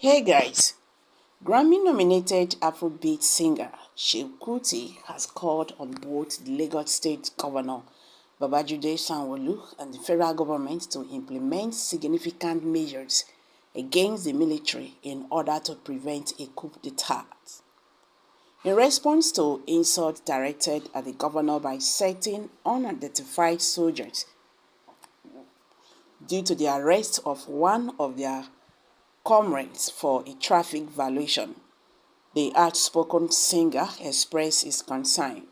Hey guys, Grammy-nominated Afrobeat singer Seun Kuti has called on both the Lagos State Governor Babajide Sanwo-Olu and the federal government to implement significant measures against the military in order to prevent a coup d'etat. In response to insults directed at the governor by certain unidentified soldiers due to the arrest of one of their comrades for a traffic violation, the outspoken singer expressed his concern.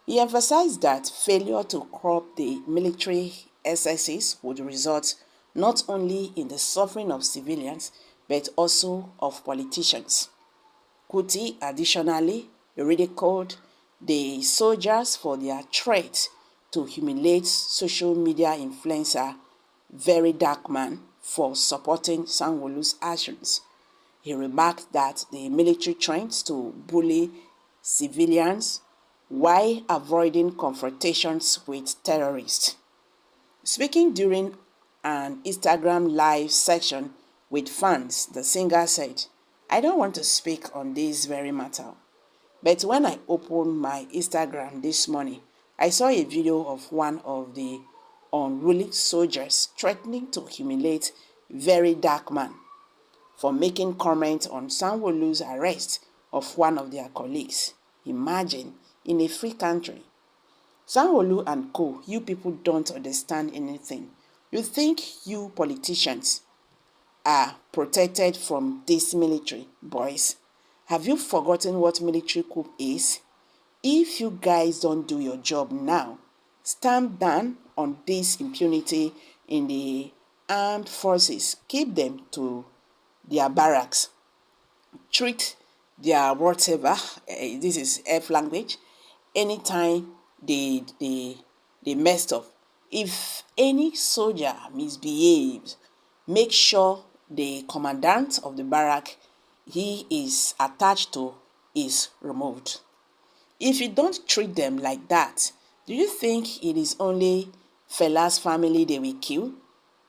He emphasized that failure to curb the military excesses would result not only in the suffering of civilians but also of politicians. Kuti additionally ridiculed the soldiers for their threat to humiliate social media influencer Very Dark Man for supporting Sanwo-Olu's actions. He remarked that the military trends to bully civilians while avoiding confrontations with terrorists. Speaking during an Instagram live session with fans, the singer said, "I don't want to speak on this very matter, but when I opened my Instagram this morning, I saw a video of one of the unruly soldiers threatening to humiliate Very Dark Man for making comment on Sanwo-Olu's arrest of one of their colleagues. Imagine, in a free country. Sanwo-Olu and co, you people don't understand anything. You think you politicians are protected from this military, boys? Have you forgotten what military coup is? If you guys don't do your job now, stamp down on this impunity in the armed forces. Keep them to their barracks. Treat their whatever, this is F language, anytime they messed up. If any soldier misbehaves, make sure the commandant of the barrack he is attached to is removed. If you don't treat them like that, do you think it is only Fela's family they will kill?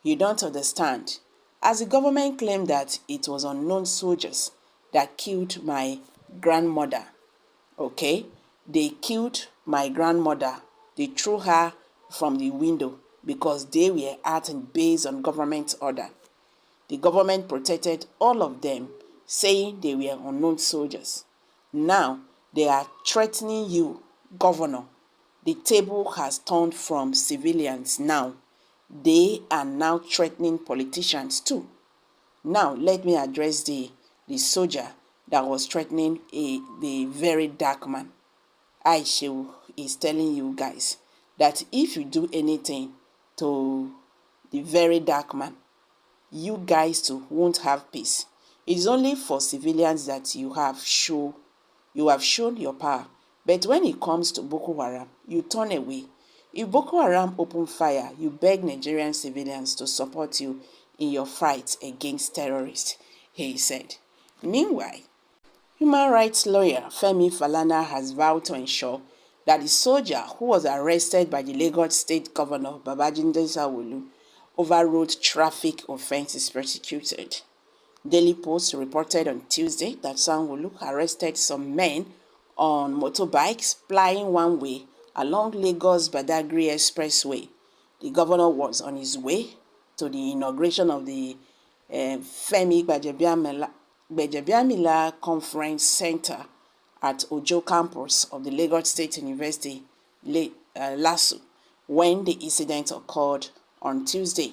You don't understand. As the government claimed that it was unknown soldiers that killed my grandmother, okay? They killed my grandmother. They threw her from the window because they were acting based on government order. The government protected all of them, saying they were unknown soldiers. Now, they are threatening you, governor. The table has turned from civilians now. They are now threatening politicians too. Now, let me address the soldier that was threatening the Very Dark Man. Seun is telling you guys that if you do anything to the Very Dark Man, you guys too won't have peace. It is only for civilians that you have shown your power. But when it comes to Boko Haram, you turn away. If Boko Haram open fire, you beg Nigerian civilians to support you in your fight against terrorists, he said. Meanwhile, human rights lawyer Femi Falana has vowed to ensure that the soldier who was arrested by the Lagos State Governor Babajide Sanwo-Olu overrode traffic offense is prosecuted. Daily Post reported on Tuesday that Sanwo-Olu arrested some men on motorbikes plying one way along Lagos-Badagry Expressway. The governor was on his way to the inauguration of the Femi Gbajabiamila Conference Center at Ojo campus of the Lagos State University, LASU, when the incident occurred on Tuesday.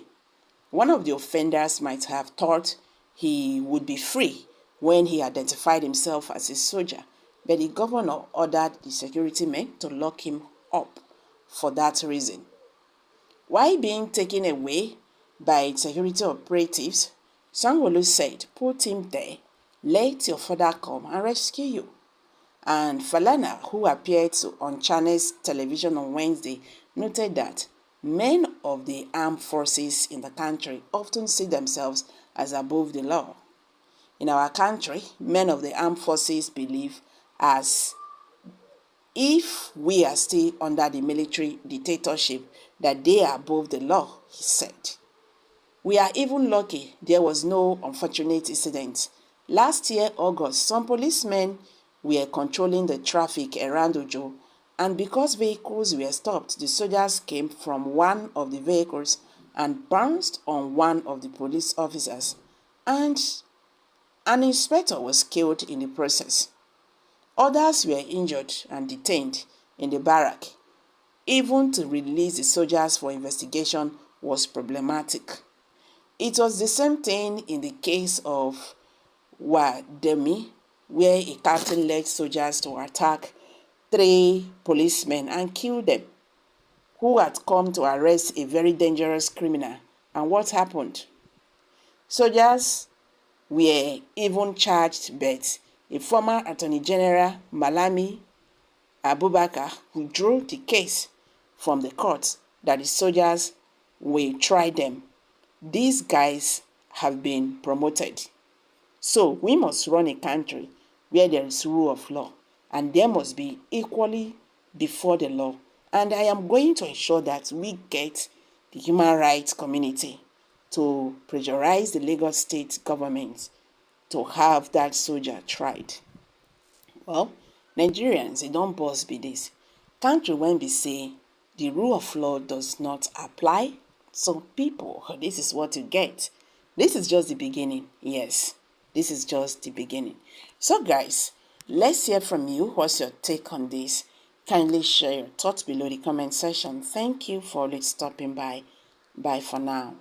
One of the offenders might have thought he would be free when he identified himself as a soldier, but the governor ordered the security men to lock him up for that reason. While being taken away by security operatives, Sanwo-Olu said, "Put him there, let your father come and rescue you." And Falana, who appeared on Channels television on Wednesday, noted that men of the armed forces in the country often see themselves as above the law. In our country, men of the armed forces believe as if we are still under the military dictatorship that they are above the law, he said. We are even lucky there was no unfortunate incident. Last year, August, some policemen were controlling the traffic around Ojo, and because vehicles were stopped, the soldiers came from one of the vehicles and bounced on one of the police officers, and an inspector was killed in the process. Others were injured and detained in the barrack. Even to release the soldiers for investigation was problematic. It was the same thing in the case of Wademi, where a captain led soldiers to attack 3 policemen and kill them, who had come to arrest a very dangerous criminal. And what happened? Soldiers were even charged, but a former Attorney General, Malami Abubakar, withdrew the case from the court that the soldiers will try them. These guys have been promoted. So we must run a country where there is rule of law, and there must be equally before the law. And I am going to ensure that we get the human rights community to pressurize the Lagos state government to have that soldier tried. Well, Nigerians, they don't boss be this. Country when be say the rule of law does not apply. So people, this is what you get. This is just the beginning. Yes, this is just the beginning. So guys, let's hear from you. What's your take on this? Kindly share your thoughts below the comment section. Thank you for stopping by. Bye for now.